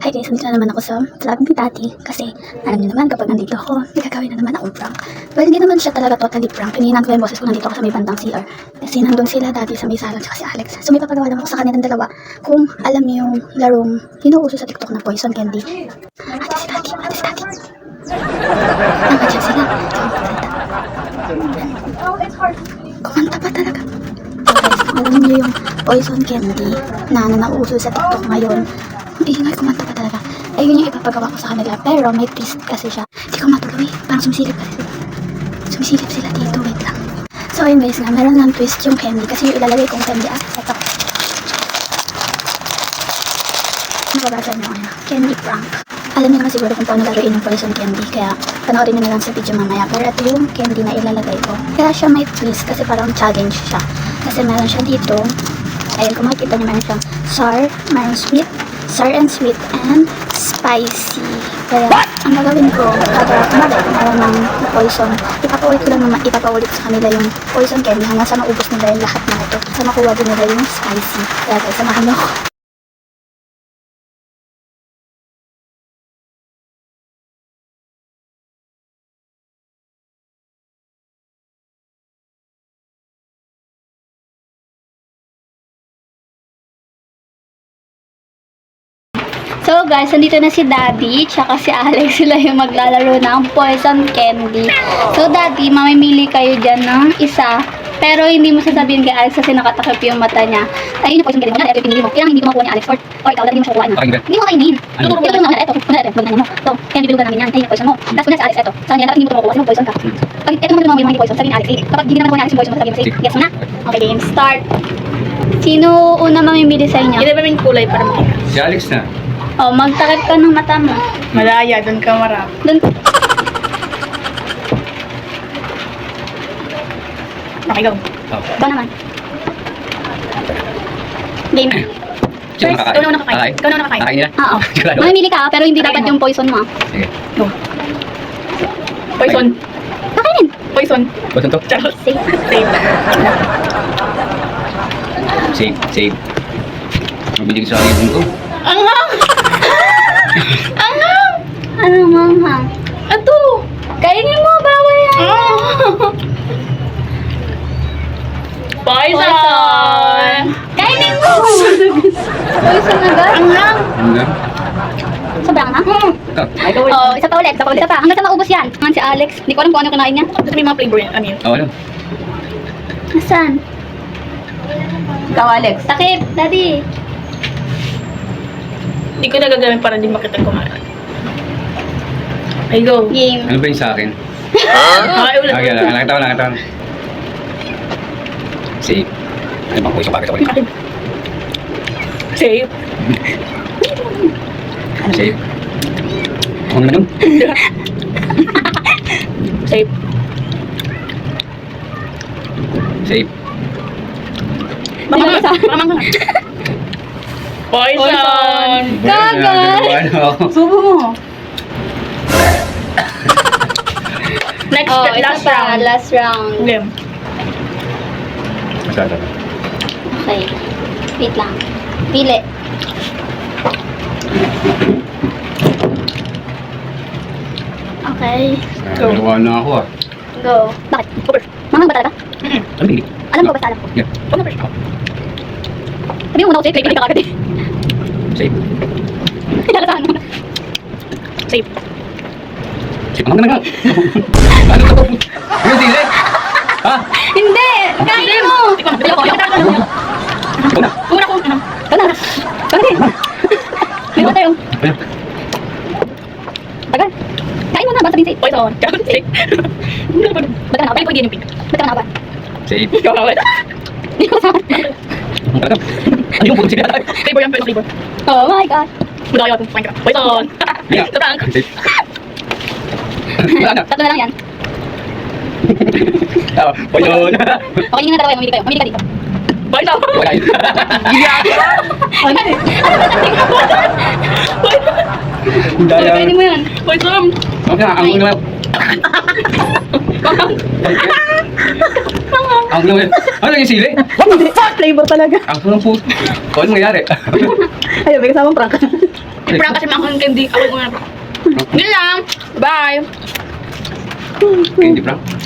Hi guys, nandito na naman ako sa vlog ni Tati kasi alam niyo naman kapag nandito ako, nagkagawin na naman akong prank. Well, hindi naman siya talaga totally prank. Pinihinan ko yung boses ko nandito ako sa may bandang CR. Kasi nandun sila Daddy sa may sala at si Alex. So may papagawa naman ako sa kanilang dalawa kung alam niyo yung larong inuuso sa TikTok na poison candy. Ate si Daddy, ate si Daddy. Nandiyan sila. Kumanta pa talaga. So guys, alam niyo yung poison candy na nauuso sa TikTok ngayon. Ang ingay, kumanta pa talaga. Ayun yung ipapagawa ko sa kanila. Pero may twist kasi siya. Hindi ko matuloy. Parang sumisilip kasi sila. Sumisilip sila dito. Wait lang. So ayun guys nga, meron ng twist yung candy. Kasi yung ilalagay kong candy ito. Nababasa nyo ano. Candy prank. Alam niyo naman siguro kung paano laruin yung poison candy. Kaya panoorin nyo na lang sa video mamaya. Pero ito yung candy na ilalagay ko. Kaya siya may twist kasi parang challenge siya. Kasi meron siya dito. Ayun, kung makikita nyo meron siyang sour, meron sweet, sour and sweet, and spicy. Kaya, ang gagawin ko, kada meron ng poison, ipapaulit ko lang naman, ipapaulit sa kanila yung poison candy hanggang sa maubos nila yung lahat ng ito. Sa makuha din nila yung spicy. Kaya guys, samahan nyo ako. So guys, nandito na si Daddy, tsaka si Alex, sila yung maglalaro ng poison candy. So Daddy, mamimili kayo dyan ng isa, pero hindi mo sasabihin kay Alex kasi nakatakip yung mata niya. Ayun yung poison candy mo na, ito yung pinili mo. Kailangan hindi ko makuha ni Alex, or ikaw, Daddy, hindi mo siya kukuha. Hindi mo kainin. Tuturo ko lang, ito, bagnan mo. Ito, candy bilugan namin yan, yung poison mo. Tapos kung si Alex, ito, sa kanya, dapat hindi mo ito makuha, kasi mo poison ka. Pag ito naman yung mga poison, sabihin ni Alex, kapag hindi naman nakuha ni Alex yung poison, sabihin mo say, yes mo na. Okay, game, start. Sino una mamimili sa inyo? Hindi ba yung kulay para makita? Si Alex na. Oh, magtakip ka ng mata mo. Malaya, doon ka marap. Doon. Okay, go. Oh. Ikaw naman. Game. Sino First, makakain? ikaw na nakakain. Ikaw na nakakain. Kakain nila? Oo. Sigurado. Mamimili ka, pero hindi Kakain dapat mo. yung poison mo. Sige. Go. Poison. Kakainin. Poison. Button to? Charot. Safe. Save. Save. Save. Mabilig sa akin ko. Angang! Angang! Ano manghang? Ato! Kainin mo, bawal yan. Poison! Kainin mo. Poison agad. Angang! Hanggang? Sobrang na? Ito. Ay, go. Oh, isa pa ulit, isa pa ulit. Isa pa. Hanggang sa maubos yan. Hanggang si Alex. Hindi ko alam kung ano kinain niya. Ito may mga flavor yan. Ano yun? Oh, ano? Nasaan? Ikaw, Alex. Takip, Daddy. Hindi ko nagagamit para din makita kumain. Ay, go. Game. Ano ba yung sa akin? Ay, ulit. Okay, nakita ko, nakita ko. Save. Ano bang puso? Bakit ako rin? Save. Save. Ako naman yun. Save. Save. Mamang ka. Mamang ka. Poison! Gagal! Ano? Subo mo. Next, Oh, last isa pa. round. Last round. Game. Masada. Okay. Wait lang. Pili. Okay. Go. Dalawa na ako ah. Go. Bakit? Mamang ba talaga? Ano hindi? Alam ko, basta alam ko. Yeah. Ano first? Sabi mo muna ko safe, pili ka kagad eh. Save. Lalasahan mo na. Save. Save. Ang nga. Ano to? Ano sili? Ha? Hindi! Kainin mo! Ikaw na. Ikaw na. Ikaw na. Una ko. Ano? Ikaw na. Ikaw na. Hindi mo tayo. Ayan. Tagal. Kain mo na, basta safe. Poison. Save. Ba't ka na Ay, pwede yung pink. Ba't ka na Save. Ikaw na ulit. Hindi ko sa... Ang talaga. Ano yung puto sila? Flavor yan, pero flavor. Oh my God. Buda kayo natin. Minecraft. Poison. Yeah. Sa prank. Save. Wala na. Tatlo na lang yan. Ah, Poison. Okay, yung nga dalawa, mamili kayo. Mamili ka dito. Poison. Wala yun. Dala. Kainin mo yan. Poison. Okay na, ang naman. Ang naman. Ano yung sili? Flavor talaga. Ang sunong puto. Ano nangyayari? Ayun, may kasamang prank. I-prank kasi mga candy. Ako yung una. Yun lang. Bye. Candy prank.